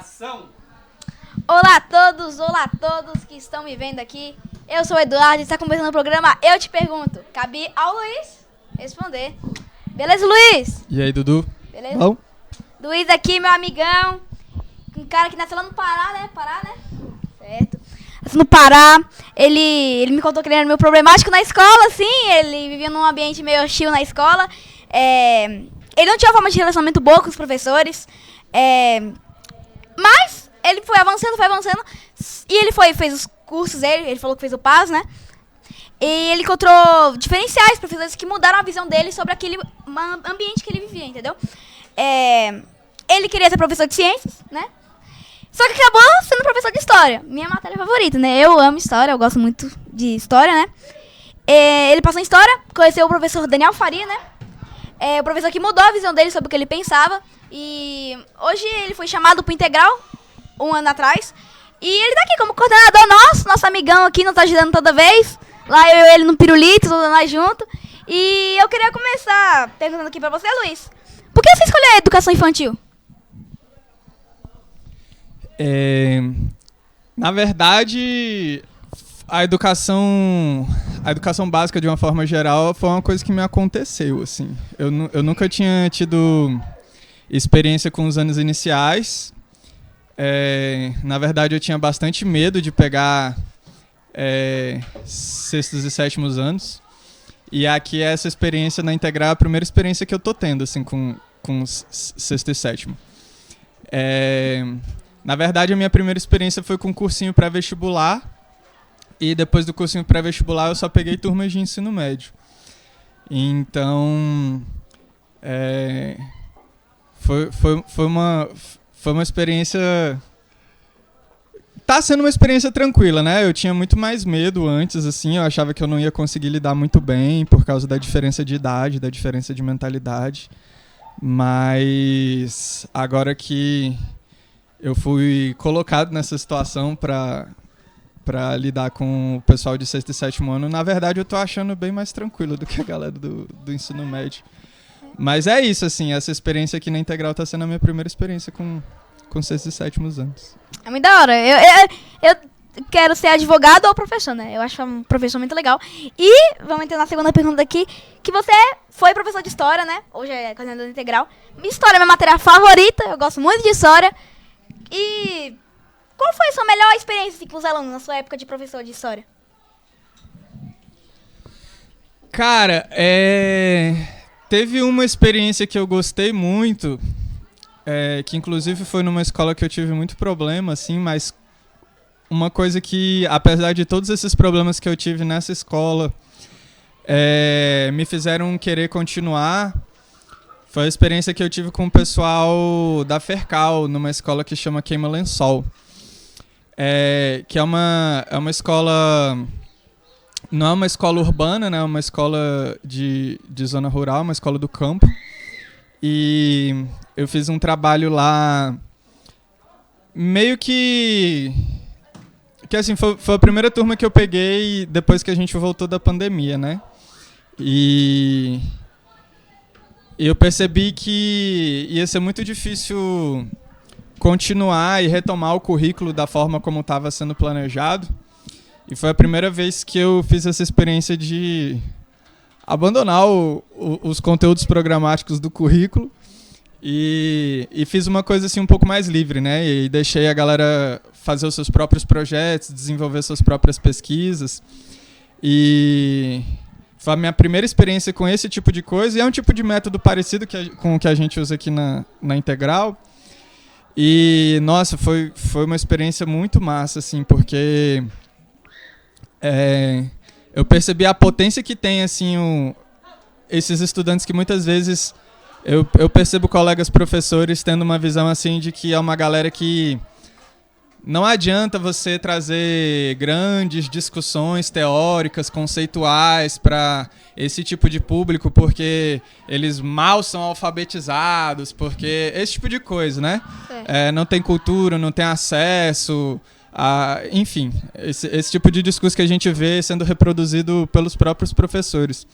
Ação! Olá a todos que estão me vendo aqui. Eu sou o Eduardo e está começando o programa Eu Te Pergunto. Cabe ao Luiz responder. Beleza, Luiz? E aí, Dudu? Beleza? Bom? Luiz aqui, meu amigão. Um cara que nasceu lá no Pará, né? Certo. Nasceu no Pará. Ele me contou que ele era meio problemático na escola, assim. Ele vivia num ambiente meio hostil na escola. Ele não tinha uma forma de relacionamento boa com os professores. Mas ele foi avançando. E ele fez os cursos dele. Ele falou que fez o PAS, né? E ele encontrou diferenciais, professores que mudaram a visão dele sobre aquele ambiente que ele vivia, entendeu? Ele queria ser professor de ciências, né? Só que acabou sendo professor de história. Minha matéria favorita, né? Eu amo história, eu gosto muito de história, né? Ele passou em história, conheceu o professor Daniel Faria, né? O professor que mudou a visão dele sobre o que ele pensava. E hoje ele foi chamado pro Integral, um ano atrás. E ele tá aqui como coordenador nosso amigão aqui, nos tá ajudando toda vez. Lá eu e ele no pirulito, todos nós juntos. E eu queria começar perguntando aqui pra você, Luiz. Por que você escolheu a educação infantil? Na verdade, a educação básica, de uma forma geral, foi uma coisa que me aconteceu, assim. Eu nunca tinha tido experiência com os anos iniciais. Na verdade, eu tinha bastante medo de pegar sextos e sétimos anos. E aqui essa experiência na Integral é a primeira experiência que eu tô tendo, assim, com sexto e sétimo. Na verdade, a minha primeira experiência foi com cursinho pré-vestibular. E depois do cursinho pré-vestibular, eu só peguei turmas de ensino médio. Então, foi uma experiência... Tá sendo uma experiência tranquila, né? Eu tinha muito mais medo antes, assim. Eu achava que eu não ia conseguir lidar muito bem por causa da diferença de idade, da diferença de mentalidade. Mas agora que eu fui colocado nessa situação para lidar com o pessoal de sexto e sétimo ano, na verdade eu tô achando bem mais tranquilo do que a galera do ensino médio. Mas é isso, assim, essa experiência aqui na Integral tá sendo a minha primeira experiência com sexto e sétimos anos. É muito da hora. Eu quero ser advogado ou professor, né? Eu acho um professor muito legal. E vamos entrar na segunda pergunta aqui, que você foi professor de história, né? Hoje é coordenador integral. História é minha matéria favorita, eu gosto muito de história. E qual foi a sua melhor experiência assim, com os alunos na sua época de professor de história? Cara, teve uma experiência que eu gostei muito, que inclusive foi numa escola que eu tive muito problema, assim, mas uma coisa que, apesar de todos esses problemas que eu tive nessa escola, me fizeram querer continuar. Foi a experiência que eu tive com o pessoal da Fercal, numa escola que chama Queima Lençol. Que é uma escola... Não é uma escola urbana, né? É uma escola de zona rural, uma escola do campo. E eu fiz um trabalho lá meio que assim, foi a primeira turma que eu peguei depois que a gente voltou da pandemia, né? E eu percebi que ia ser muito difícil continuar e retomar o currículo da forma como estava sendo planejado. E foi a primeira vez que eu fiz essa experiência de abandonar os conteúdos programáticos do currículo e fiz uma coisa assim um pouco mais livre, né? E deixei a galera fazer os seus próprios projetos, desenvolver suas próprias pesquisas. E foi a minha primeira experiência com esse tipo de coisa. E é um tipo de método parecido com o que a gente usa aqui na Integral. E, nossa, foi uma experiência muito massa, assim, porque eu percebi a potência que tem, assim, esses estudantes que muitas vezes eu percebo colegas professores tendo uma visão, assim, de que é uma galera que não adianta você trazer grandes discussões teóricas, conceituais para esse tipo de público, porque eles mal são alfabetizados, porque esse tipo de coisa, né? Não tem cultura, não tem acesso, enfim, esse tipo de discurso que a gente vê sendo reproduzido pelos próprios professores.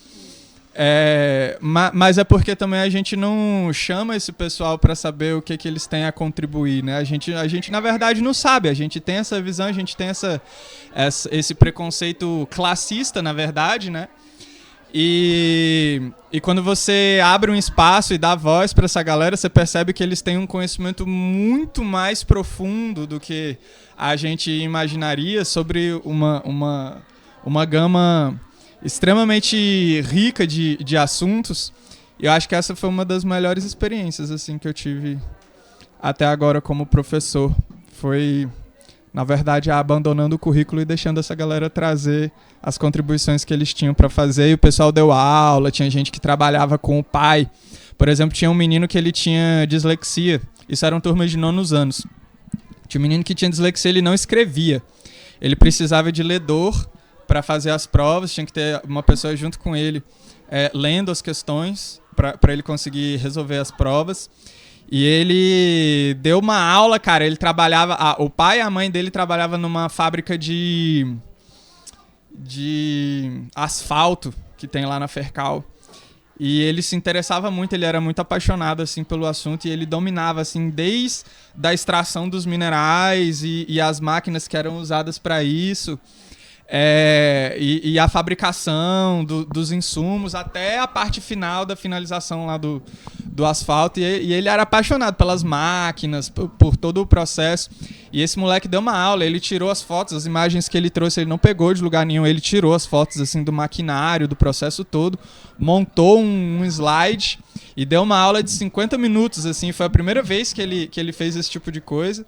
Mas é porque também a gente não chama esse pessoal para saber o que eles têm a contribuir, né? A gente, na verdade, não sabe. A gente tem essa visão, a gente tem esse preconceito classista, na verdade, né? E quando você abre um espaço e dá voz para essa galera, você percebe que eles têm um conhecimento muito mais profundo do que a gente imaginaria sobre uma gama extremamente rica de assuntos. E eu acho que essa foi uma das melhores experiências assim, que eu tive até agora como professor. Foi, na verdade, abandonando o currículo e deixando essa galera trazer as contribuições que eles tinham para fazer. E o pessoal deu aula, tinha gente que trabalhava com o pai. Por exemplo, tinha um menino que ele tinha dislexia. Isso eram turmas de 9º anos. Tinha um menino que tinha dislexia, ele não escrevia. Ele precisava de ledor para fazer as provas, tinha que ter uma pessoa junto com ele lendo as questões para ele conseguir resolver as provas. E ele deu uma aula, cara, ele trabalhava... o pai e a mãe dele trabalhavam numa fábrica de asfalto que tem lá na Fercal. E ele se interessava muito, ele era muito apaixonado assim, pelo assunto, e ele dominava assim, desde a extração dos minerais e as máquinas que eram usadas para isso. E a fabricação dos insumos até a parte final da finalização lá do asfalto, e ele era apaixonado pelas máquinas, por todo o processo. E esse moleque deu uma aula, ele tirou as fotos, as imagens que ele trouxe, ele não pegou de lugar nenhum, ele tirou as fotos assim, do maquinário, do processo todo, montou um slide e deu uma aula de 50 minutos, assim, foi a primeira vez que ele fez esse tipo de coisa.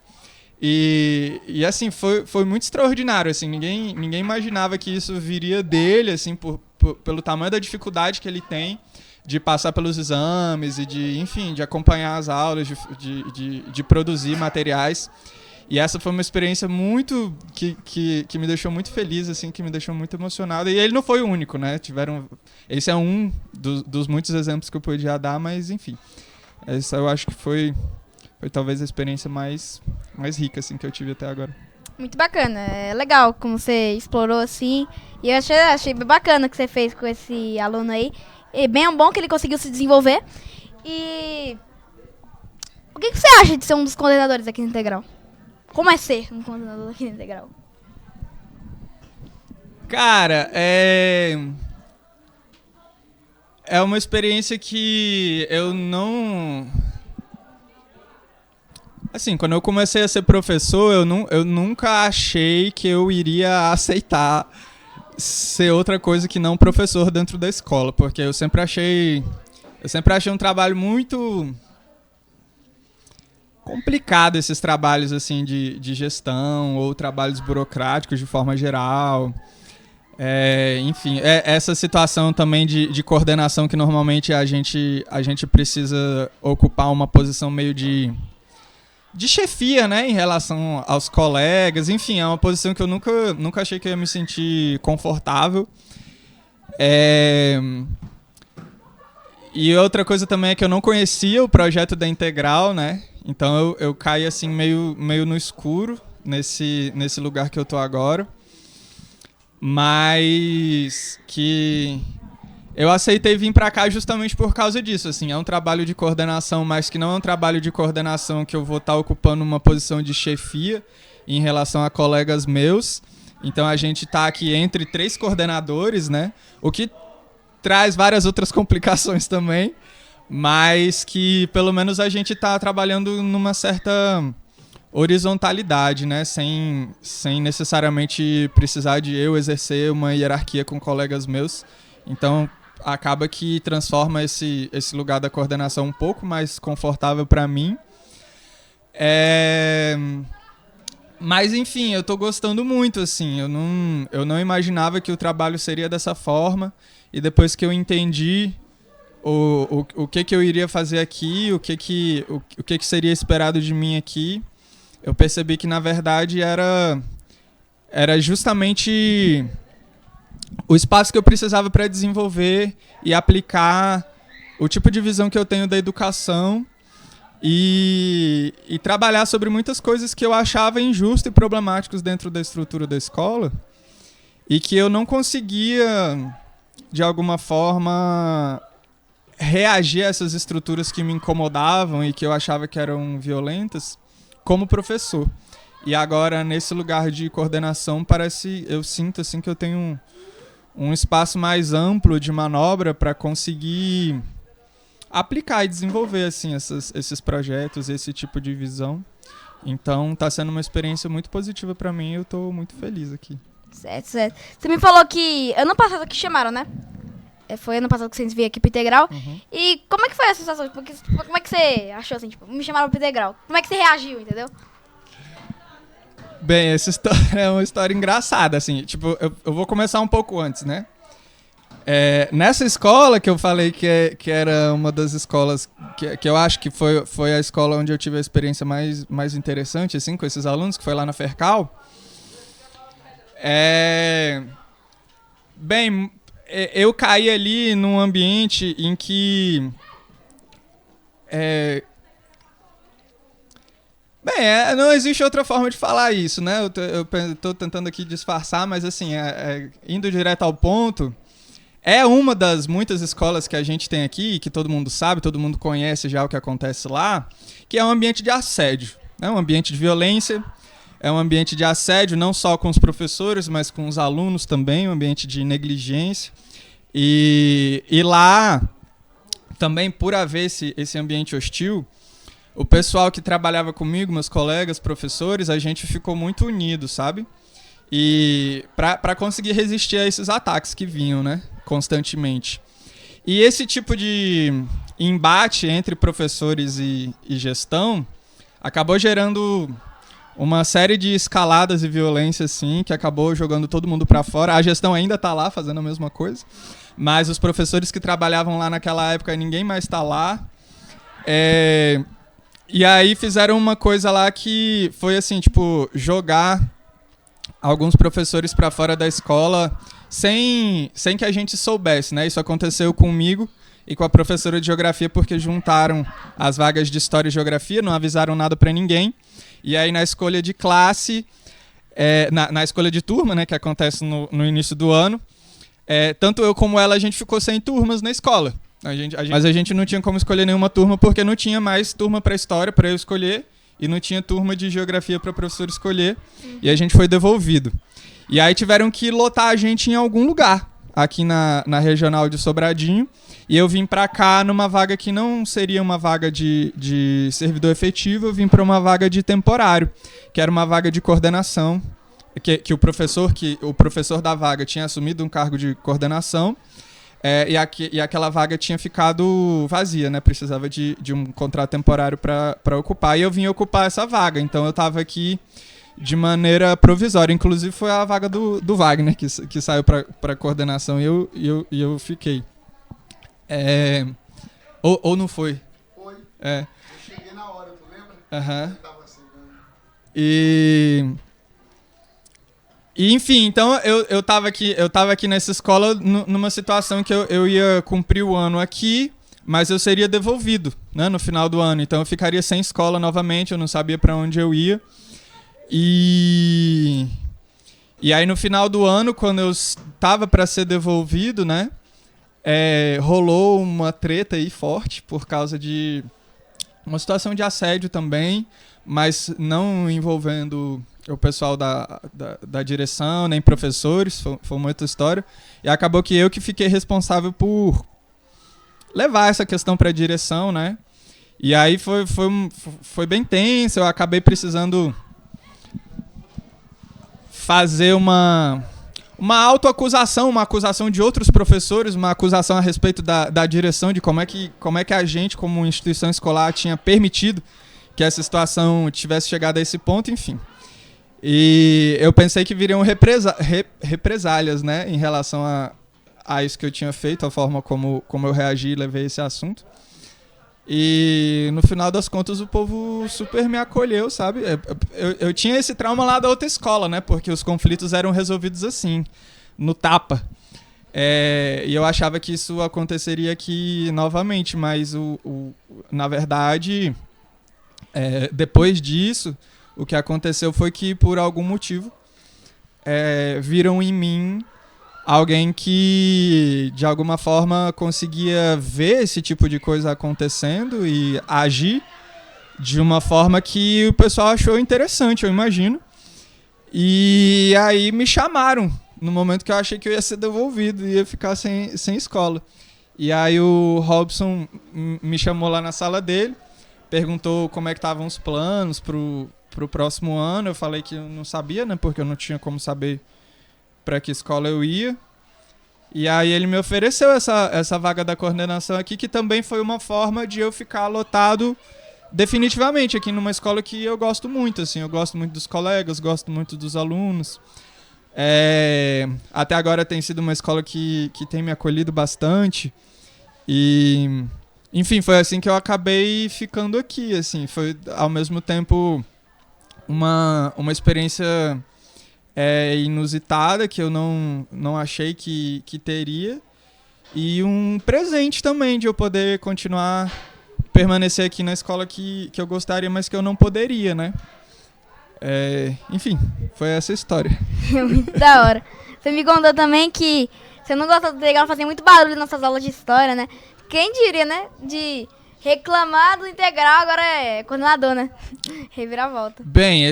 E assim, foi muito extraordinário, assim, ninguém imaginava que isso viria dele, assim, pelo tamanho da dificuldade que ele tem de passar pelos exames e de acompanhar as aulas, de produzir materiais. E essa foi uma experiência muito que me deixou muito feliz, assim, que me deixou muito emocionado. E ele não foi o único, né? Esse é um dos muitos exemplos que eu podia dar, mas enfim. Essa eu acho que foi talvez a experiência mais rica assim, que eu tive até agora. Muito bacana, é legal como você explorou assim. E eu achei bem bacana o que você fez com esse aluno aí. E bem bom que ele conseguiu se desenvolver. E o que você acha de ser um dos coordenadores aqui no Integral? Como é ser um coordenador aqui no Integral? Cara, é uma experiência que eu não... Assim, quando eu comecei a ser professor, eu nunca achei que eu iria aceitar ser outra coisa que não professor dentro da escola, porque eu sempre achei um trabalho muito complicado, esses trabalhos assim de gestão ou trabalhos burocráticos de forma geral. Enfim, essa situação também de coordenação que normalmente a gente precisa ocupar uma posição meio de chefia, né, em relação aos colegas. Enfim, é uma posição que eu nunca achei que eu ia me sentir confortável. E outra coisa também é que eu não conhecia o projeto da Integral, né? Então eu caí assim meio no escuro nesse lugar que eu tô agora. Mas que eu aceitei vir para cá justamente por causa disso, assim, é um trabalho de coordenação, mas que não é um trabalho de coordenação que eu vou estar ocupando uma posição de chefia em relação a colegas meus. Então a gente está aqui entre 3 coordenadores, né? O que traz várias outras complicações também, mas que pelo menos a gente está trabalhando numa certa horizontalidade, né? Sem necessariamente precisar de eu exercer uma hierarquia com colegas meus. Então acaba que transforma esse lugar da coordenação um pouco mais confortável para mim. Mas enfim, eu tô gostando muito, assim. Eu não imaginava que o trabalho seria dessa forma. E depois que eu entendi o que eu iria fazer aqui, o que seria esperado de mim aqui, eu percebi que na verdade era justamente o espaço que eu precisava para desenvolver e aplicar o tipo de visão que eu tenho da educação e trabalhar sobre muitas coisas que eu achava injustas e problemáticas dentro da estrutura da escola e que eu não conseguia de alguma forma, reagir a essas estruturas que me incomodavam e que eu achava que eram violentas como professor. E agora, nesse lugar de coordenação, eu sinto assim que eu tenho um espaço mais amplo de manobra para conseguir aplicar e desenvolver assim, esses projetos, esse tipo de visão. Então, está sendo uma experiência muito positiva para mim e eu estou muito feliz aqui. Certo, certo. Você me falou que ano passado que chamaram, né? Foi ano passado que vocês vieram aqui pro Integral. Uhum. E como é que foi essa sensação? Porque, como é que você achou assim, tipo, me chamaram pro Integral? Como é que você reagiu, entendeu? Bem, essa história é uma história engraçada, assim. Tipo, eu vou começar um pouco antes, né? Nessa escola que eu falei que era uma das escolas que eu acho que foi a escola onde eu tive a experiência mais interessante, assim, com esses alunos, que foi lá na Fercal. Bem, eu caí ali num ambiente em que... Bem, não existe outra forma de falar isso, né? Eu tô tentando aqui disfarçar, mas assim, indo direto ao ponto, é uma das muitas escolas que a gente tem aqui, que todo mundo sabe, todo mundo conhece já o que acontece lá, que é um ambiente de assédio, né? Um ambiente de violência, é um ambiente de assédio não só com os professores, mas com os alunos também, um ambiente de negligência. E lá, também por haver esse ambiente hostil, o pessoal que trabalhava comigo, meus colegas, professores, a gente ficou muito unido, sabe? E para conseguir resistir a esses ataques que vinham, né? Constantemente. E esse tipo de embate entre professores e gestão acabou gerando uma série de escaladas e violência, assim, que acabou jogando todo mundo para fora. A gestão ainda está lá fazendo a mesma coisa, mas os professores que trabalhavam lá naquela época, ninguém mais está lá. E aí fizeram uma coisa lá que foi assim, tipo, jogar alguns professores para fora da escola sem que a gente soubesse, né? Isso aconteceu comigo e com a professora de geografia porque juntaram as vagas de história e geografia, não avisaram nada para ninguém. E aí na escolha de classe, na escolha de turma, né, que acontece no início do ano, tanto eu como ela, a gente ficou sem turmas na escola. Mas a gente não tinha como escolher nenhuma turma porque não tinha mais turma para história para eu escolher e não tinha turma de geografia para o professor escolher. E a gente foi devolvido. E aí tiveram que lotar a gente em algum lugar aqui na regional de Sobradinho. E eu vim para cá numa vaga que não seria uma vaga de servidor efetivo, eu vim para uma vaga de temporário, que era uma vaga de coordenação, que o professor da vaga tinha assumido um cargo de coordenação. E aquela vaga tinha ficado vazia, né? Precisava de um contrato temporário para ocupar. E eu vim ocupar essa vaga. Então eu estava aqui de maneira provisória. Inclusive foi a vaga do Wagner que saiu para coordenação e eu fiquei. Ou não foi? Foi. Eu cheguei na hora, tu lembra? Aham. Eu tava assim, né? E enfim, então eu tava aqui nessa escola numa situação que eu ia cumprir o ano aqui, mas eu seria devolvido, né, no final do ano. Então eu ficaria sem escola novamente, eu não sabia para onde eu ia. E aí no final do ano, quando eu estava para ser devolvido, né, rolou uma treta aí forte por causa de uma situação de assédio também, mas não envolvendo o pessoal da direção, nem professores, foi uma outra história. E acabou que eu que fiquei responsável por levar essa questão para a direção, né? E aí foi bem tenso, eu acabei precisando fazer uma autoacusação, uma acusação de outros professores, uma acusação a respeito da direção, de como é que a gente, como instituição escolar, tinha permitido que essa situação tivesse chegado a esse ponto, enfim. E eu pensei que viriam represálias, né, em relação a isso que eu tinha feito, a forma como eu reagi e levei esse assunto. E no final das contas o povo super me acolheu, sabe? Eu tinha esse trauma lá da outra escola, né, porque os conflitos eram resolvidos assim, no tapa. E eu achava que isso aconteceria aqui novamente, mas na verdade, depois disso, o que aconteceu foi que, por algum motivo, viram em mim alguém que de alguma forma conseguia ver esse tipo de coisa acontecendo e agir de uma forma que o pessoal achou interessante, eu imagino. E aí me chamaram no momento que eu achei que eu ia ser devolvido, ia ficar sem escola. E aí o Robson me chamou lá na sala dele, perguntou como é que estavam os planos pro próximo ano. Eu falei que eu não sabia, né, porque eu não tinha como saber para que escola eu ia. E aí ele me ofereceu essa vaga da coordenação aqui, que também foi uma forma de eu ficar lotado definitivamente aqui numa escola que eu gosto muito, assim. Eu gosto muito dos colegas, gosto muito dos alunos. Até agora tem sido uma escola que tem me acolhido bastante. E, enfim, foi assim que eu acabei ficando aqui, assim. Foi, ao mesmo tempo, uma experiência inusitada, que eu não achei que teria. E um presente também de eu poder continuar, permanecer aqui na escola que eu gostaria, mas que eu não poderia, né? Enfim, foi essa história. Muito da hora. Você me contou também que você não gosta do integral fazer muito barulho nas suas aulas de história, né? Quem diria, né? De reclamar do integral, agora é coordenador, né? Reviravolta. Bem,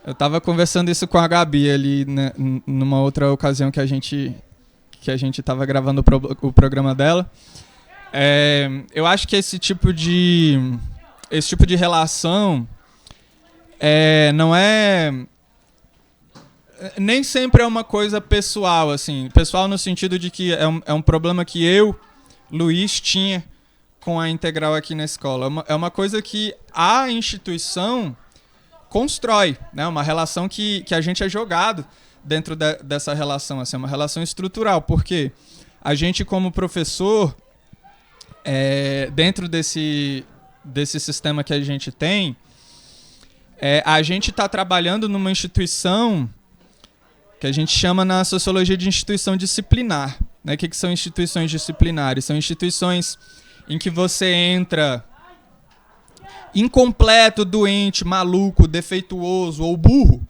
eu tava conversando isso com a Gabi ali, né, numa outra ocasião que a gente tava gravando o programa dela. Eu acho que esse tipo de relação não é... Nem sempre é uma coisa pessoal, assim. Pessoal no sentido de que é um problema que eu, Luiz, tinha com a integral aqui na escola. É uma coisa que a instituição constrói, né? Uma relação que a gente é jogado dentro dessa relação, assim, uma relação estrutural, porque a gente, como professor, dentro desse sistema que a gente tem, a gente está trabalhando numa instituição que a gente chama na sociologia de instituição disciplinar, né? O que são instituições disciplinares? São instituições em que você entra incompleto, doente, maluco, defeituoso ou burro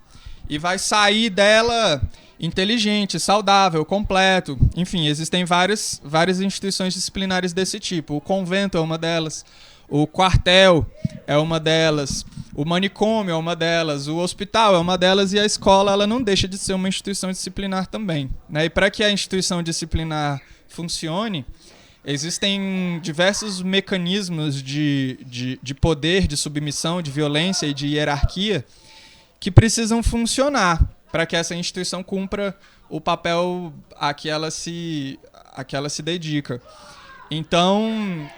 e vai sair dela inteligente, saudável, completo. Enfim, existem várias instituições disciplinares desse tipo. O convento é uma delas, o quartel é uma delas, o manicômio é uma delas, o hospital é uma delas, e a escola, ela não deixa de ser uma instituição disciplinar também, né? E para que a instituição disciplinar funcione, existem diversos mecanismos de poder, de submissão, de violência e de hierarquia que precisam funcionar para que essa instituição cumpra o papel a que ela se dedica. Então,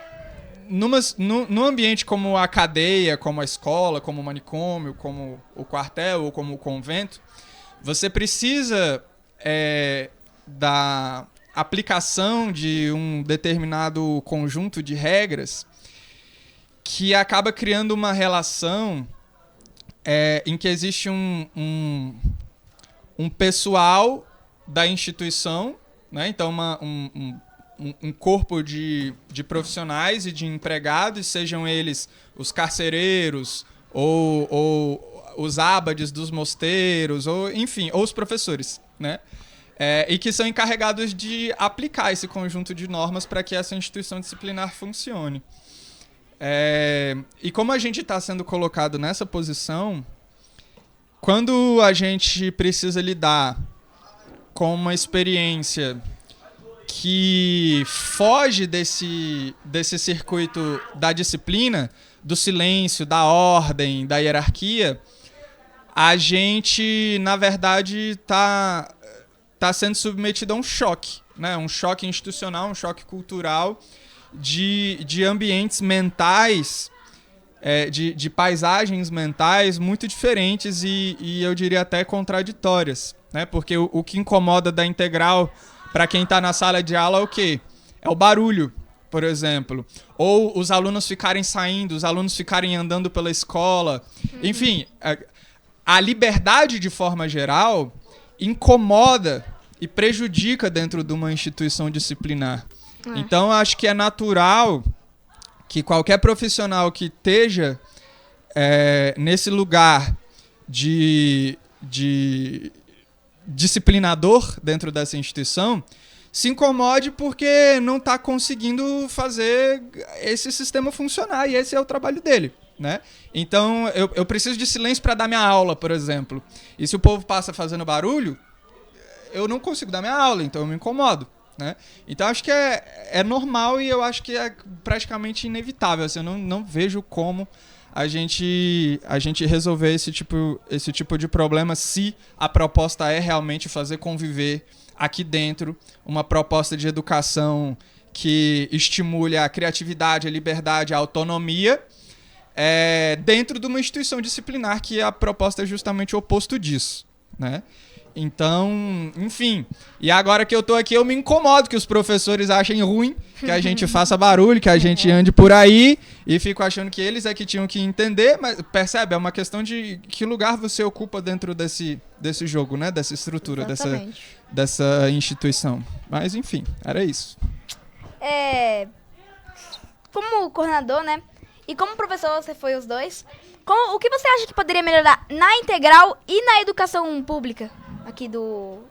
num ambiente como a cadeia, como a escola, como o manicômio, como o quartel ou como o convento, você precisa da aplicação de um determinado conjunto de regras que acaba criando uma relação em que existe um pessoal da instituição, né? Então um corpo de profissionais e de empregados, sejam eles os carcereiros ou os ábades dos mosteiros, ou enfim, ou os professores, né? E que são encarregados de aplicar esse conjunto de normas para que essa instituição disciplinar funcione. E como a gente está sendo colocado nessa posição, quando a gente precisa lidar com uma experiência que foge desse circuito da disciplina, do silêncio, da ordem, da hierarquia, a gente, na verdade, está sendo submetido a um choque, né? Um choque institucional, um choque cultural de ambientes mentais, de paisagens mentais muito diferentes e eu diria até contraditórias, né? Porque o que incomoda da integral para quem está na sala de aula é o quê? É o barulho, por exemplo. Ou os alunos ficarem saindo, os alunos ficarem andando pela escola. Enfim, a liberdade, de forma geral, incomoda e prejudica dentro de uma instituição disciplinar. Então, acho que é natural que qualquer profissional que esteja nesse lugar de disciplinador dentro dessa instituição se incomode porque não está conseguindo fazer esse sistema funcionar, e esse é o trabalho dele, né? Então, eu preciso de silêncio para dar minha aula, por exemplo. E se o povo passa fazendo barulho, eu não consigo dar minha aula, então eu me incomodo, né? Então, acho que é normal e eu acho que é praticamente inevitável. Assim, eu não vejo como a gente resolver esse tipo de problema se a proposta é realmente fazer conviver aqui dentro uma proposta de educação que estimule a criatividade, a liberdade, a autonomia, dentro de uma instituição disciplinar, que a proposta é justamente o oposto disso, né? Então, enfim. E agora que eu tô aqui, eu me incomodo que os professores achem ruim que a gente faça barulho, que a gente ande por aí, e fico achando que eles é que tinham que entender, mas percebe? É uma questão de que lugar você ocupa dentro desse jogo, né? Dessa estrutura, dessa instituição. Mas, enfim, era isso. Como coordenador, né? E como professor, você foi os dois. O que você acha que poderia melhorar na integral e na educação pública aqui do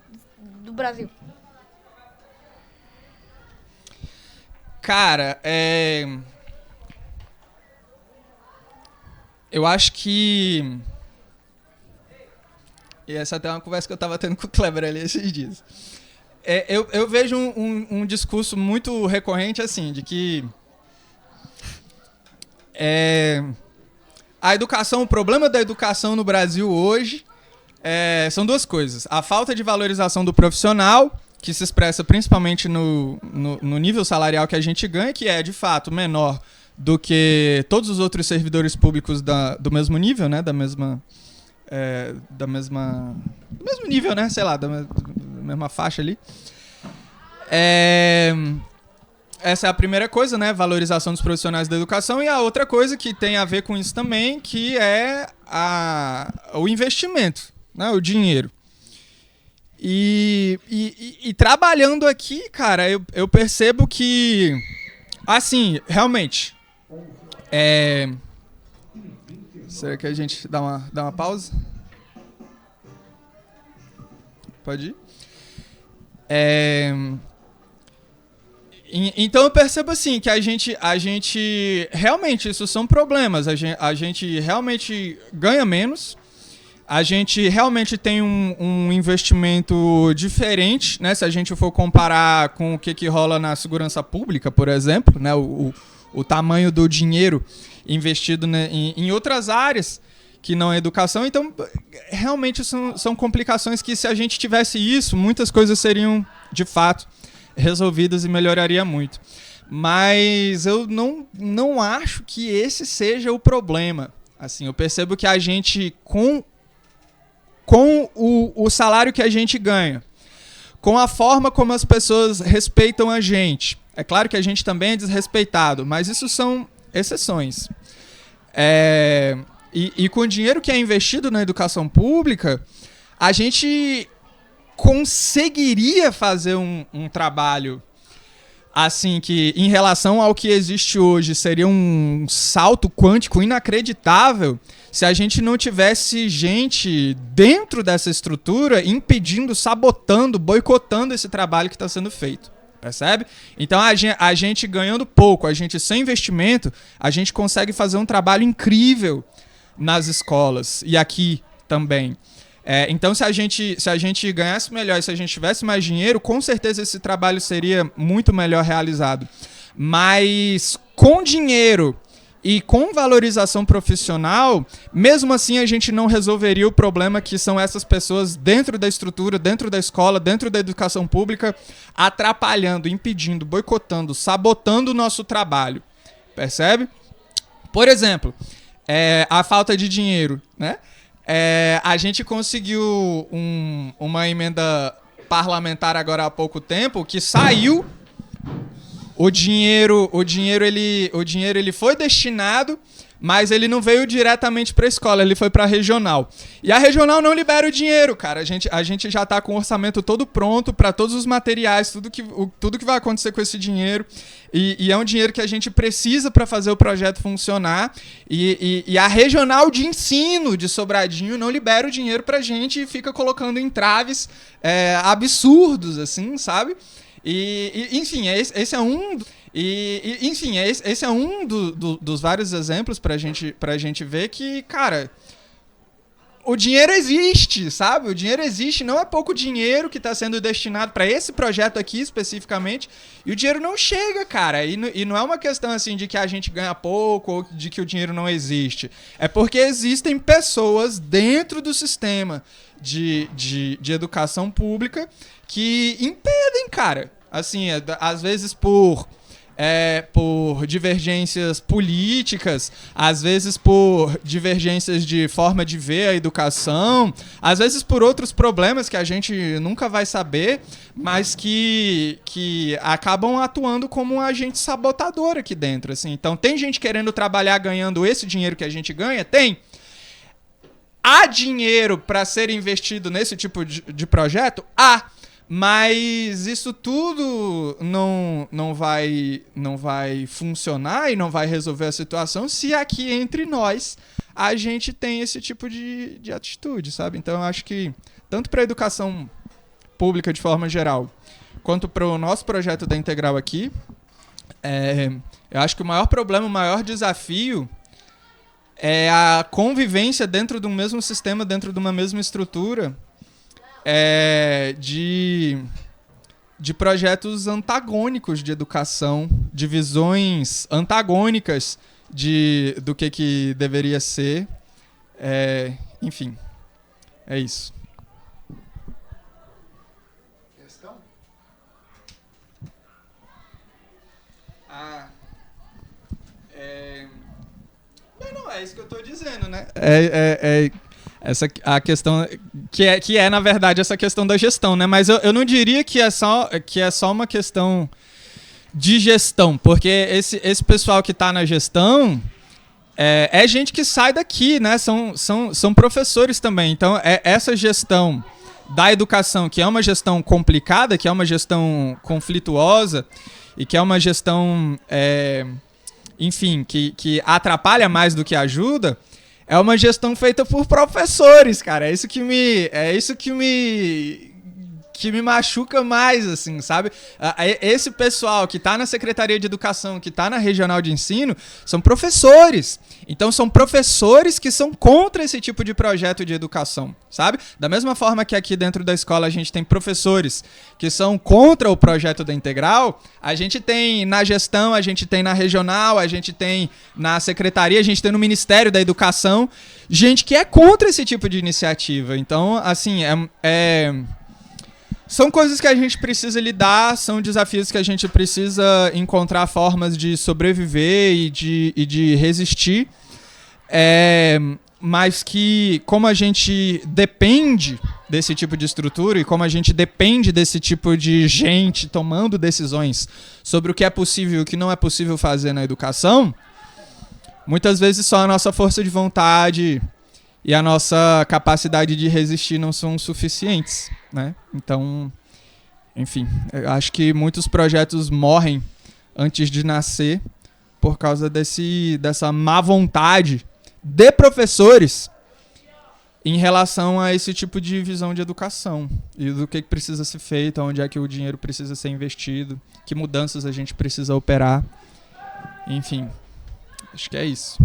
Brasil? Cara, eu acho que... E essa até é uma conversa que eu estava tendo com o Kleber ali esses dias. Eu vejo um discurso muito recorrente, assim, de que a educação, o problema da educação no Brasil hoje são duas coisas. A falta de valorização do profissional, que se expressa principalmente no nível salarial que a gente ganha, que é, de fato, menor do que todos os outros servidores públicos do mesmo nível, né? Do mesmo nível, né? Sei lá, da mesma faixa ali. Essa é a primeira coisa, né? Valorização dos profissionais da educação. E a outra coisa que tem a ver com isso também, que é o investimento, né? O dinheiro. E trabalhando aqui, cara, eu percebo que, assim, realmente, será que a gente dá uma pausa? Pode ir? Então eu percebo assim que a gente realmente, isso são problemas. A gente realmente ganha menos. A gente realmente tem um investimento diferente, né? Se a gente for comparar com o que rola na segurança pública, por exemplo, né? O tamanho do dinheiro investido, né, em outras áreas que não é educação. Então, realmente são complicações que, se a gente tivesse isso, muitas coisas seriam, de fato, resolvidas e melhoraria muito. Mas eu não acho que esse seja o problema. Assim, eu percebo que a gente, com o salário que a gente ganha, com a forma como as pessoas respeitam a gente, é claro que a gente também é desrespeitado, mas isso são exceções. E com o dinheiro que é investido na educação pública, a gente conseguiria fazer um trabalho assim, que em relação ao que existe hoje seria um salto quântico inacreditável se a gente não tivesse gente dentro dessa estrutura impedindo, sabotando, boicotando esse trabalho que está sendo feito. Percebe? Então a gente ganhando pouco, a gente sem investimento, a gente consegue fazer um trabalho incrível nas escolas e aqui também. Então se a gente ganhasse melhor e se a gente tivesse mais dinheiro, com certeza esse trabalho seria muito melhor realizado. Mas com dinheiro e com valorização profissional, mesmo assim a gente não resolveria o problema que são essas pessoas dentro da estrutura, dentro da escola, dentro da educação pública, atrapalhando, impedindo, boicotando, sabotando o nosso trabalho. Percebe? Por exemplo, a falta de dinheiro, né? A gente conseguiu uma emenda parlamentar agora há pouco tempo que saiu. O dinheiro ele foi destinado, mas ele não veio diretamente para a escola, ele foi para a regional. E a regional não libera o dinheiro, cara. A gente já está com o orçamento todo pronto para todos os materiais, tudo que vai acontecer com esse dinheiro. E é um dinheiro que a gente precisa para fazer o projeto funcionar. E a regional de ensino de Sobradinho não libera o dinheiro para a gente e fica colocando entraves absurdos, assim, sabe? Enfim, esse é um... esse é um dos vários exemplos pra gente ver que, cara, o dinheiro existe, sabe? O dinheiro existe, não é pouco dinheiro que está sendo destinado para esse projeto aqui especificamente, e o dinheiro não chega, cara. E não é uma questão assim de que a gente ganha pouco ou de que o dinheiro não existe. É porque existem pessoas dentro do sistema de educação pública que impedem, cara. Assim, às vezes por divergências políticas, às vezes por divergências de forma de ver a educação, às vezes por outros problemas que a gente nunca vai saber, mas que acabam atuando como um agente sabotador aqui dentro. Assim. Então, tem gente querendo trabalhar ganhando esse dinheiro que a gente ganha? Tem. Há dinheiro para ser investido nesse tipo de projeto? Há. Mas isso tudo não vai funcionar e não vai resolver a situação se aqui entre nós a gente tem esse tipo de atitude, sabe? Então eu acho que tanto para a educação pública de forma geral, quanto para o nosso projeto da Integral aqui, eu acho que o maior problema, o maior desafio é a convivência dentro de um mesmo sistema, dentro de uma mesma estrutura, de projetos antagônicos de educação, de visões antagônicas do que deveria ser. Enfim, é isso. Questão? Não, é isso que eu estou dizendo, né? A questão que é, na verdade, essa questão da gestão, né? Mas eu não diria que é só uma questão de gestão, porque esse pessoal que está na gestão é gente que sai daqui, né? São professores também. Então, essa gestão da educação, que é uma gestão complicada, que é uma gestão conflituosa e que é uma gestão, enfim, que atrapalha mais do que ajuda, é uma gestão feita por professores, cara. É isso que me machuca mais, assim, sabe? Esse pessoal que tá na Secretaria de Educação, que tá na Regional de Ensino, são professores. Então, são professores que são contra esse tipo de projeto de educação, sabe? Da mesma forma que aqui dentro da escola a gente tem professores que são contra o projeto da Integral, a gente tem na gestão, a gente tem na Regional, a gente tem na Secretaria, a gente tem no Ministério da Educação, gente que é contra esse tipo de iniciativa. Então, assim, são coisas que a gente precisa lidar, são desafios que a gente precisa encontrar formas de sobreviver e de resistir, mas que, como a gente depende desse tipo de estrutura e como a gente depende desse tipo de gente tomando decisões sobre o que é possível e o que não é possível fazer na educação, muitas vezes só a nossa força de vontade e a nossa capacidade de resistir não são suficientes, né? Então, enfim, eu acho que muitos projetos morrem antes de nascer por causa dessa má vontade de professores em relação a esse tipo de visão de educação e do que precisa ser feito, onde é que o dinheiro precisa ser investido, que mudanças a gente precisa operar. Enfim, acho que é isso.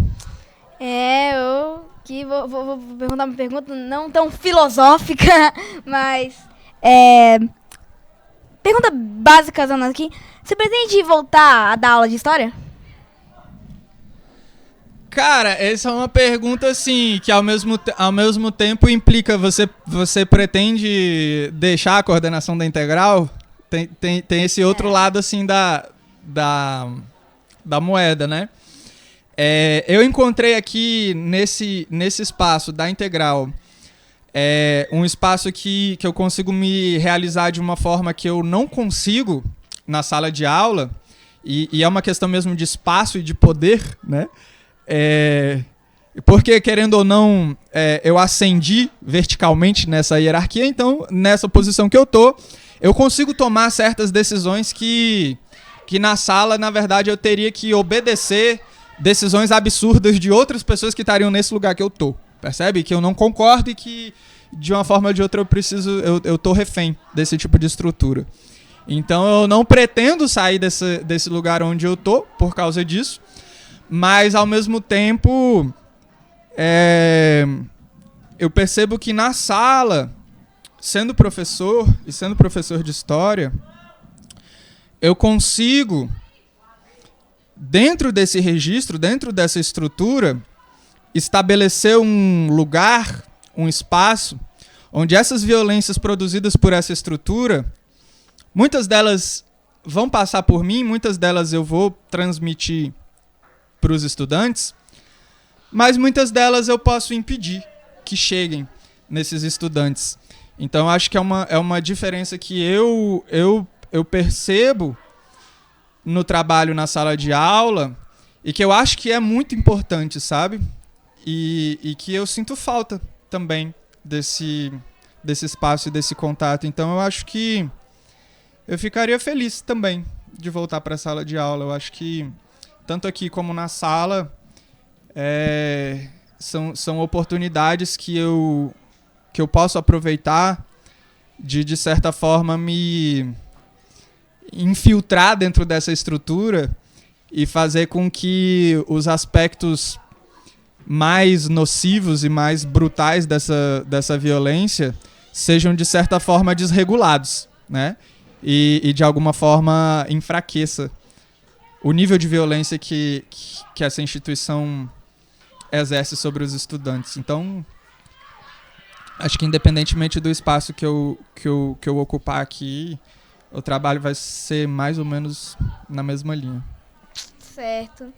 Eu que vou perguntar uma pergunta não tão filosófica, mas pergunta básica, Zona, aqui. Você pretende voltar a dar aula de história? Cara, essa é uma pergunta assim que ao mesmo tempo implica você pretende deixar a coordenação da Integral? Tem esse outro lado assim da moeda, né? Eu encontrei aqui nesse espaço da Integral um espaço que eu consigo me realizar de uma forma que eu não consigo na sala de aula, e é uma questão mesmo de espaço e de poder, né? Porque, querendo ou não, eu ascendi verticalmente nessa hierarquia, então, nessa posição que eu tô, eu consigo tomar certas decisões que na sala, na verdade, eu teria que obedecer decisões absurdas de outras pessoas que estariam nesse lugar que eu tô. Percebe? Que eu não concordo e que, de uma forma ou de outra, eu tô refém desse tipo de estrutura. Então, eu não pretendo sair desse lugar onde eu tô por causa disso, mas, ao mesmo tempo, eu percebo que na sala, sendo professor e sendo professor de história, eu consigo, dentro desse registro, dentro dessa estrutura, estabelecer um lugar, um espaço, onde essas violências produzidas por essa estrutura, muitas delas vão passar por mim, muitas delas eu vou transmitir para os estudantes, mas muitas delas eu posso impedir que cheguem nesses estudantes. Então, acho que é uma diferença que eu percebo no trabalho na sala de aula e que eu acho que é muito importante, sabe? E que eu sinto falta também desse espaço e desse contato. Então, eu acho que eu ficaria feliz também de voltar para a sala de aula. Eu acho que, tanto aqui como na sala, são oportunidades que eu posso aproveitar de certa forma, me infiltrar dentro dessa estrutura e fazer com que os aspectos mais nocivos e mais brutais dessa violência sejam, de certa forma, desregulados, né? E de alguma forma, enfraqueça o nível de violência que essa instituição exerce sobre os estudantes. Então, acho que independentemente do espaço que eu ocupar aqui, o trabalho vai ser mais ou menos na mesma linha. Certo.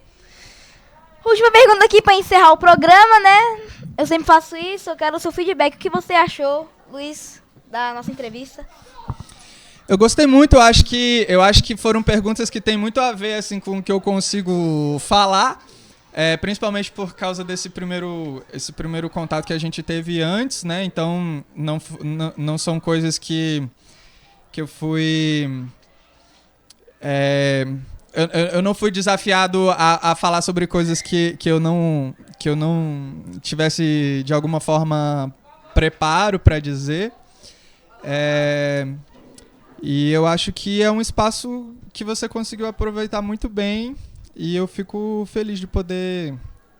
Última pergunta aqui para encerrar o programa, né? Eu sempre faço isso, eu quero o seu feedback. O que você achou, Luiz, da nossa entrevista? Eu gostei muito, eu acho que foram perguntas que têm muito a ver assim, com o que eu consigo falar, principalmente por causa desse primeiro contato que a gente teve antes, né? Então, não são coisas que eu fui... Eu não fui desafiado a falar sobre coisas que eu não tivesse, de alguma forma, preparo para dizer. E eu acho que é um espaço que você conseguiu aproveitar muito bem e eu fico feliz de poder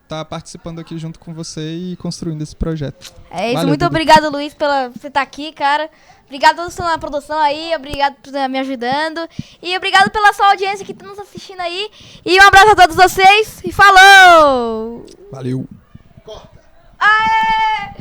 estar participando aqui junto com você e construindo esse projeto. É isso, Valeu, muito Dudu. obrigado, Luiz, por você estar aqui, cara. Obrigado a todos que estão na produção aí, obrigado por estar me ajudando. E obrigado pela sua audiência que está nos assistindo aí. E um abraço a todos vocês e falou! Valeu! Corta. Aê!